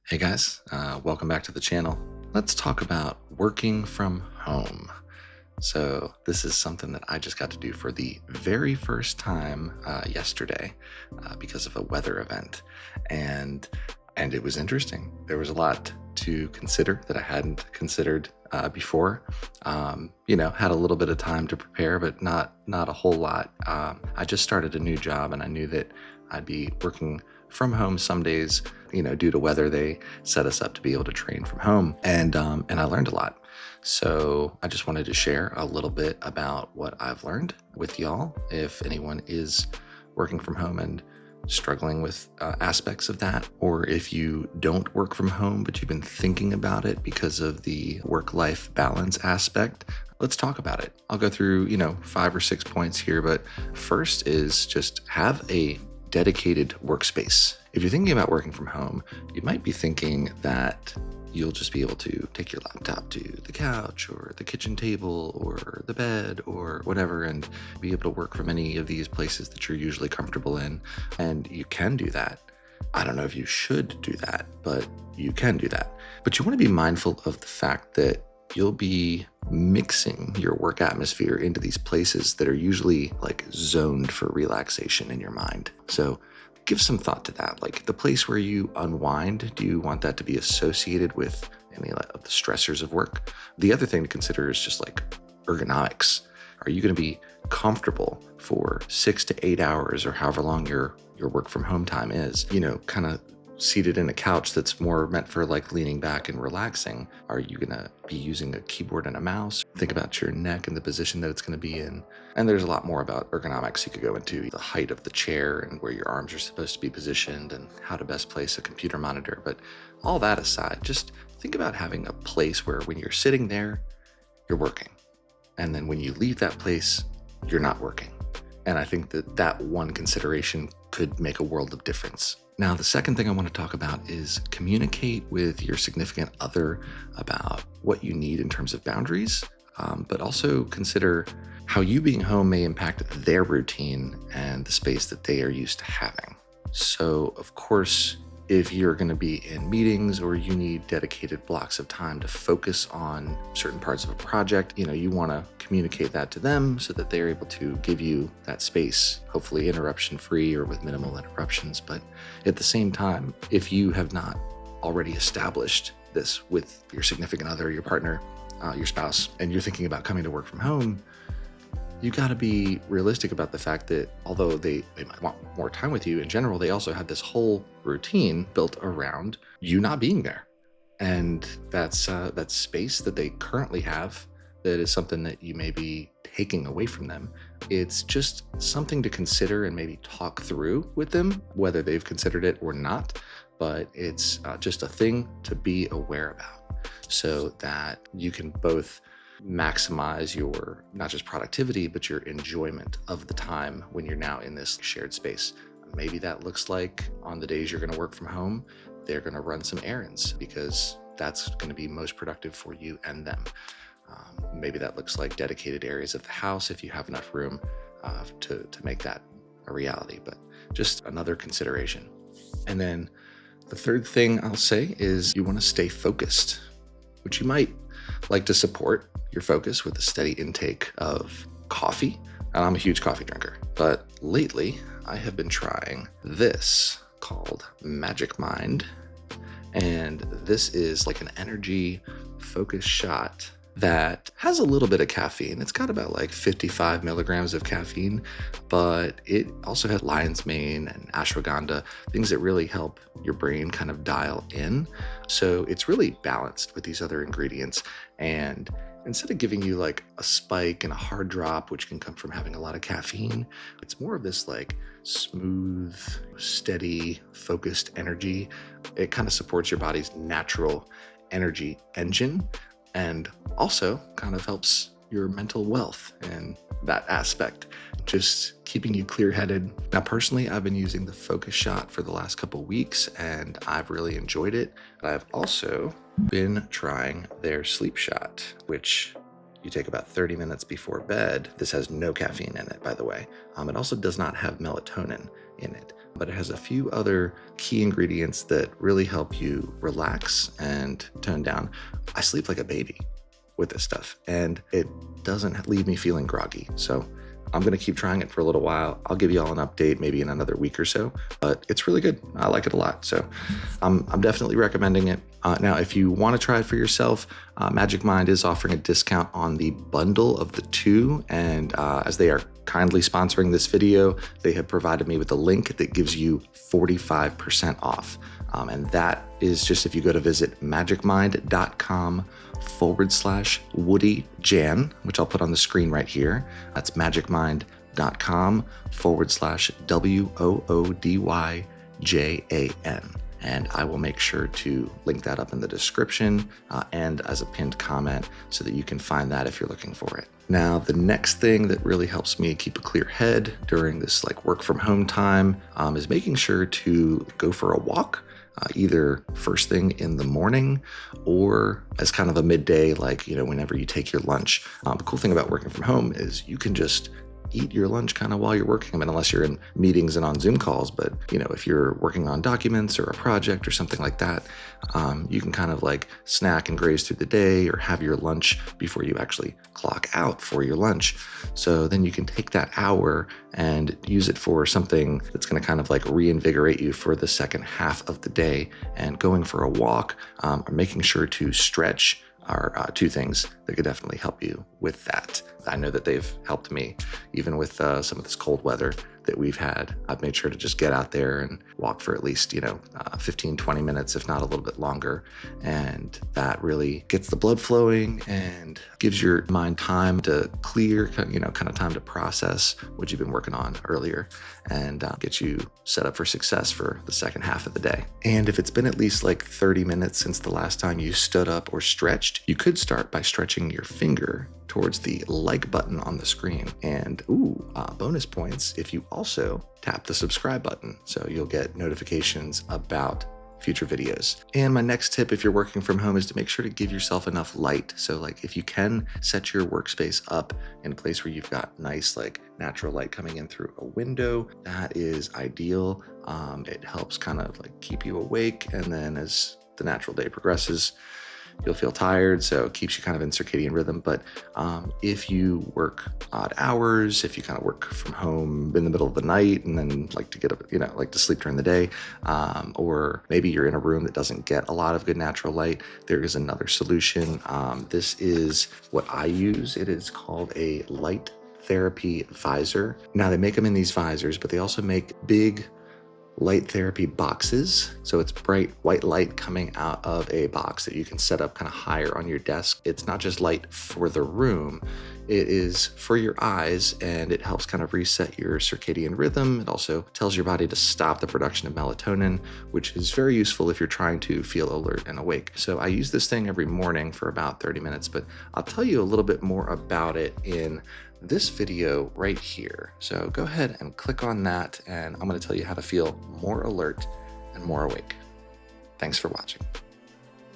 Hey guys, welcome back to the channel. Let's talk about working from home. So this is something that I just got to do for the very first time yesterday because of a weather event, and and it was interesting. There was a lot to consider that I hadn't considered before. Had a little bit of time to prepare, but not a whole lot. I just started a new job, and I knew that I'd be working from home some days. Due to weather, they set us up to be able to train from home, and I learned a lot. So I just wanted to share a little bit about what I've learned with y'all. If anyone is working from home and struggling with aspects of that, or if you don't work from home but you've been thinking about it because of the work-life balance aspect, let's talk about it. I'll go through 5 or 6 points here, but first is just have a dedicated workspace. If you're thinking about working from home, you might be thinking that you'll just be able to take your laptop to the couch or the kitchen table or the bed or whatever and be able to work from any of these places that you're usually comfortable in. And you can do that. I don't know if you should do that, but you can do that. But you want to be mindful of the fact that you'll be mixing your work atmosphere into these places that are usually like zoned for relaxation in your mind. So give some thought to that. Like the place where you unwind, do you want that to be associated with any of the stressors of work? The other thing to consider is just like ergonomics. Are you going to be comfortable for 6 to 8 hours or however long your work from home time is? Kind of seated in a couch that's more meant for like leaning back and relaxing. Are you going to be using a keyboard and a mouse? Think about your neck and the position that it's going to be in. And there's a lot more about ergonomics you could go into, the height of the chair and where your arms are supposed to be positioned and how to best place a computer monitor. But all that aside, just think about having a place where when you're sitting there, you're working. And then when you leave that place, you're not working. And I think that one consideration could make a world of difference. Now, the second thing I want to talk about is communicate with your significant other about what you need in terms of boundaries, but also consider how you being home may impact their routine and the space that they are used to having. So, of course, if you're going to be in meetings or you need dedicated blocks of time to focus on certain parts of a project, you want to communicate that to them so that they're able to give you that space, hopefully interruption free or with minimal interruptions. But at the same time, if you have not already established this with your significant other, your partner, your spouse, and you're thinking about coming to work from home, you got to be realistic about the fact that although they might want more time with you in general, they also have this whole routine built around you not being there. And that's that space that they currently have that is something that you may be taking away from them. It's just something to consider and maybe talk through with them, whether they've considered it or not. But it's just a thing to be aware about so that you can both maximize your not just productivity, but your enjoyment of the time when you're now in this shared space. Maybe that looks like on the days you're going to work from home, they're going to run some errands because that's going to be most productive for you and them. Maybe that looks like dedicated areas of the house if you have enough room to make that a reality, but just another consideration. And then the third thing I'll say is you want to stay focused, which you might like to support your focus with a steady intake of coffee. And I'm a huge coffee drinker, but lately I have been trying this called Magic Mind. And this is like an energy focus shot that has a little bit of caffeine. It's got about like 55 milligrams of caffeine, but it also has lion's mane and ashwagandha, things that really help your brain kind of dial in. So it's really balanced with these other ingredients. And instead of giving you like a spike and a hard drop, which can come from having a lot of caffeine, it's more of this like smooth, steady, focused energy. It kind of supports your body's natural energy engine and also kind of helps your mental wealth and that aspect, just keeping you clear-headed. Now, personally, I've been using the Focus Shot for the last couple weeks and I've really enjoyed it. I've also been trying their Sleep Shot, which you take about 30 minutes before bed. This has no caffeine in it, by the way. It also does not have melatonin in it, but it has a few other key ingredients that really help you relax and tone down. I sleep like a baby with this stuff, and it doesn't leave me feeling groggy. So I'm going to keep trying it for a little while. I'll give you all an update maybe in another week or so, but it's really good. I like it a lot. So I'm definitely recommending it. Now, if you want to try it for yourself, Magic Mind is offering a discount on the bundle of the two. And as they are kindly sponsoring this video, they have provided me with a link that gives you 45% off. And that is just if you go to visit magicmind.com/WoodyJan, which I'll put on the screen right here. That's magicmind.com/WOODYJAN. And I will make sure to link that up in the description and as a pinned comment so that you can find that if you're looking for it. Now, the next thing that really helps me keep a clear head during this like work from home time is making sure to go for a walk. Either first thing in the morning or as kind of a midday, like, whenever you take your lunch. The cool thing about working from home is you can just eat your lunch kind of while you're working. I mean, unless you're in meetings and on Zoom calls, but if you're working on documents or a project or something like that, you can kind of like snack and graze through the day or have your lunch before you actually clock out for your lunch. So then you can take that hour and use it for something that's going to kind of like reinvigorate you for the second half of the day. And going for a walk or making sure to stretch are two things that could definitely help you with that. I know that they've helped me even with some of this cold weather that we've had. I've made sure to just get out there and walk for at least, 15, 20 minutes, if not a little bit longer. And that really gets the blood flowing and gives your mind time to clear, kind of time to process what you've been working on earlier and get you set up for success for the second half of the day. And if it's been at least like 30 minutes since the last time you stood up or stretched, you could start by stretching your finger towards the like button on the screen. And bonus points if you also tap the subscribe button, so you'll get notifications about future videos. And my next tip, if you're working from home, is to make sure to give yourself enough light. So like if you can set your workspace up in a place where you've got nice like natural light coming in through a window, that is ideal. It helps kind of like keep you awake, and then as the natural day progresses, you'll feel tired, so it keeps you kind of in circadian rhythm. But if you work odd hours, if you kind of work from home in the middle of the night and then like to get up, like to sleep during the day, or maybe you're in a room that doesn't get a lot of good natural light, there is another solution. This is what I use. It is called a light therapy visor. Now they make them in these visors, but they also make big light therapy boxes. So it's bright white light coming out of a box that you can set up kind of higher on your desk. It's not just light for the room, it is for your eyes, and it helps kind of reset your circadian rhythm. It also tells your body to stop the production of melatonin, which is very useful if you're trying to feel alert and awake. So I use this thing every morning for about 30 minutes, but I'll tell you a little bit more about it in this video right here. So go ahead and click on that, and I'm going to tell you how to feel more alert and more awake. Thanks for watching.